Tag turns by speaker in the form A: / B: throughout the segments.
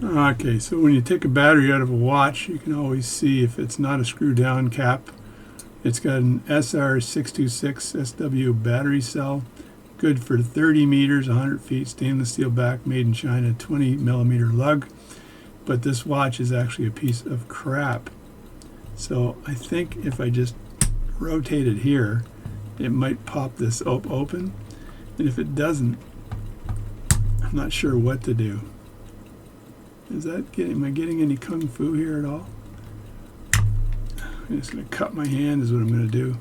A: Okay, so when you take a battery out of a watch, you can always see if it's not a screw down cap. It's got an SR626 SW battery cell, good for 30 meters, 100 feet, stainless steel back, made in China, 20 millimeter lug. But this watch is actually a piece of crap. So I think if I just rotate it here, it might pop this open. And if it doesn't, I'm not sure what to do. Am I getting any kung fu here at all? I'm just going to cut my hand is what I'm going to do.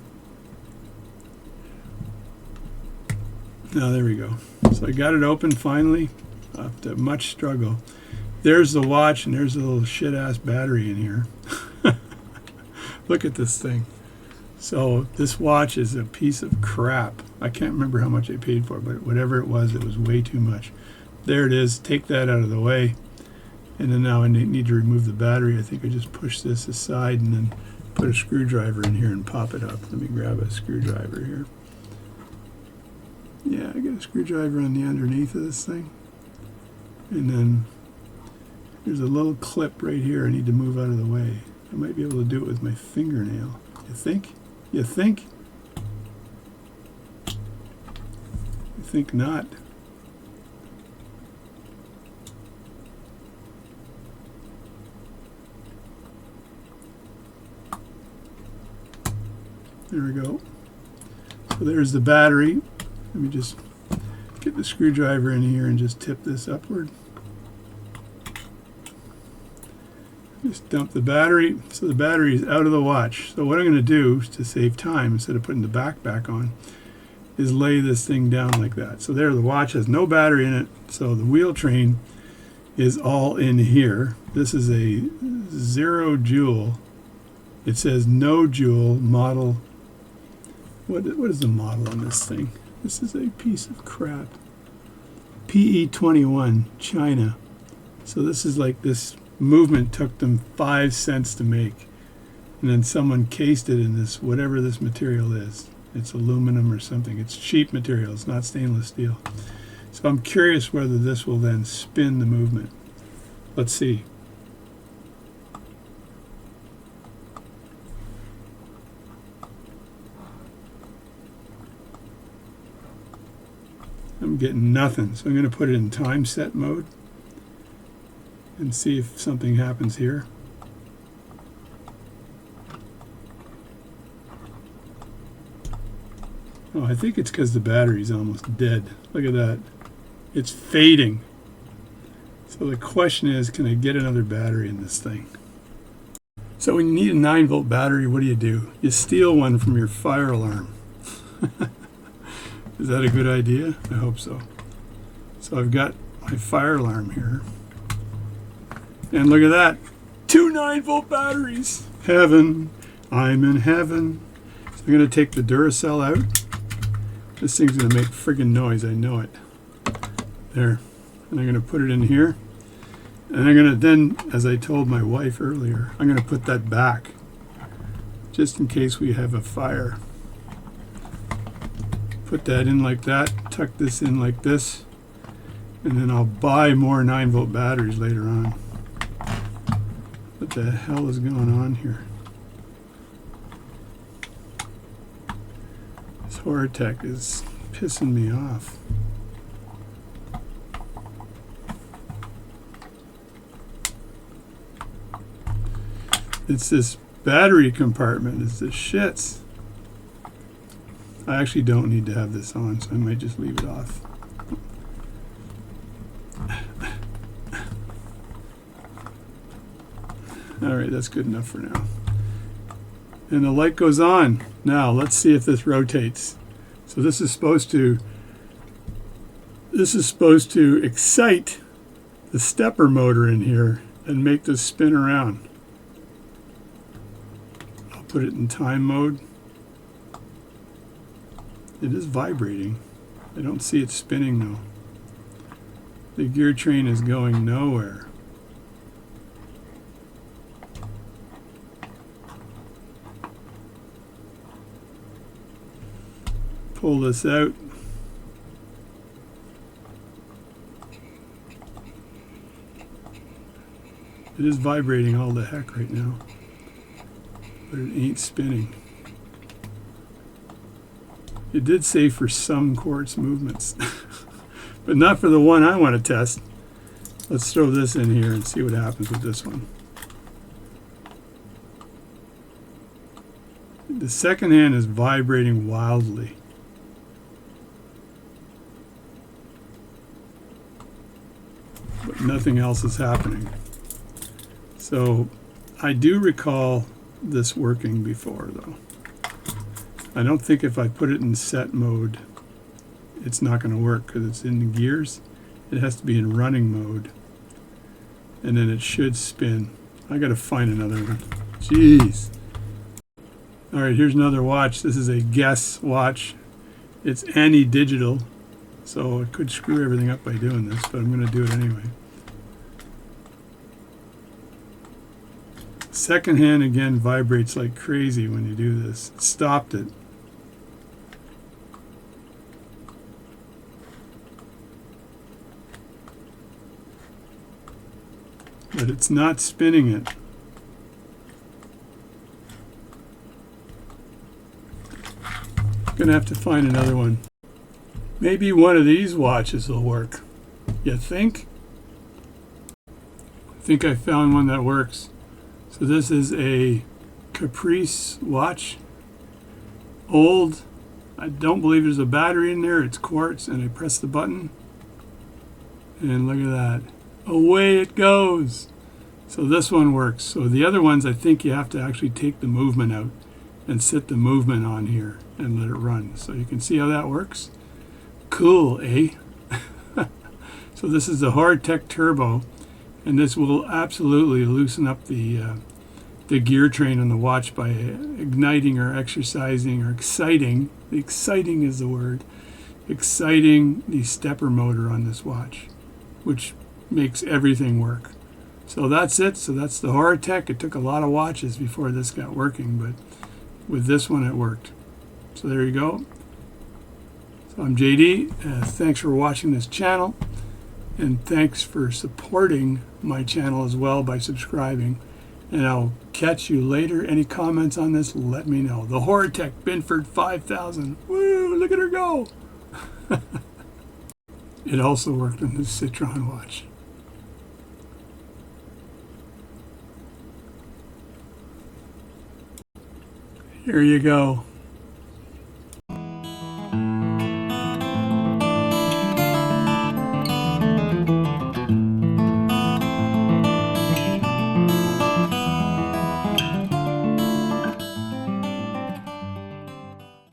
A: Now there we go. So I got it open finally after much struggle. There's the watch and there's a little shit ass battery in here. Look at this thing. So this watch is a piece of crap. I can't remember how much I paid for it, but whatever it was way too much. There it is. Take that out of the way. And then now I need to remove the battery. I think I just push this aside and then put a screwdriver in here and pop it up. Let me grab a screwdriver here. Yeah, I got a screwdriver on the underneath of this thing. And then there's a little clip right here I need to move out of the way. I might be able to do it with my fingernail. You think? You think? You think not? There we go. So there's the battery. Let me just get the screwdriver in here and just tip this upward. Just dump the battery. So the battery is out of the watch. So what I'm going to do to save time, instead of putting the back on, is lay this thing down like that. So there, the watch has no battery in it. So the wheel train is all in here. This is a 0 joule. It says no joule model. What is the model on this thing? This is a piece of crap. PE21, China. So this is like, this movement took them 5 cents to make. And then someone cased it in this, whatever this material is. It's aluminum or something. It's cheap material. It's not stainless steel. So I'm curious whether this will then spin the movement. Let's see. I'm getting nothing. So I'm going to put it in time set mode and see if something happens here. Oh, I think it's because the battery's almost dead. Look at that. It's fading. So the question is, can I get another battery in this thing? So when you need a 9-volt battery, what do? You steal one from your fire alarm. Is that a good idea? I hope so. So I've got my fire alarm here. And look at that. 2 9-volt batteries. Heaven. I'm in heaven. So I'm going to take the Duracell out. This thing's going to make friggin' noise. I know it. There. And I'm going to put it in here. And I'm going to then, as I told my wife earlier, I'm going to put that back. Just in case we have a fire. Put that in like that, tuck this in like this, and then I'll buy more 9-volt batteries later on. What the hell is going on here? This Horotec is pissing me off. It's this battery compartment. It's the shits. I actually don't need to have this on, so I might just leave it off. All right, that's good enough for now. And the light goes on. Now, let's see if this rotates. So this is supposed to excite the stepper motor in here and make this spin around. I'll put it in time mode. It is vibrating. I don't see it spinning though. The gear train is going nowhere. Pull this out. It is vibrating all the heck right now, but it ain't spinning. It did say for some quartz movements, but not for the one I want to test. Let's throw this in here and see what happens with this one. The second hand is vibrating wildly. But nothing else is happening. So I do recall this working before, though. I don't think if I put it in set mode, it's not going to work because it's in the gears. It has to be in running mode, and then it should spin. I got to find another one. Jeez. All right, here's another watch. This is a Guess watch. It's anti-digital, so I could screw everything up by doing this, but I'm going to do it anyway. Second hand again vibrates like crazy when you do this. It stopped it. But it's not spinning it. Gonna have to find another one. Maybe one of these watches will work. You think? I think I found one that works. So this is a Caprice watch. Old. I don't believe there's a battery in there. It's quartz, and I press the button. And look at that. Away it goes. So this one works. So the other ones, I think you have to actually take the movement out and set the movement on here and let it run. So you can see how that works. Cool, eh? So this is the Horotec Turbo, and this will absolutely loosen up the gear train on the watch by igniting or exercising or exciting. Exciting is the word. Exciting the stepper motor on this watch, which makes everything work. So that's it. So that's the Horotec. It took a lot of watches before this got working, but with this one it worked. So there you go. So I'm JD. Thanks for watching this channel, and thanks for supporting my channel as well by subscribing. And I'll catch you later. Any comments on this, let me know. The Horotec Binford 5000. Woo, look at her go. It also worked on the Citron watch. Here you go.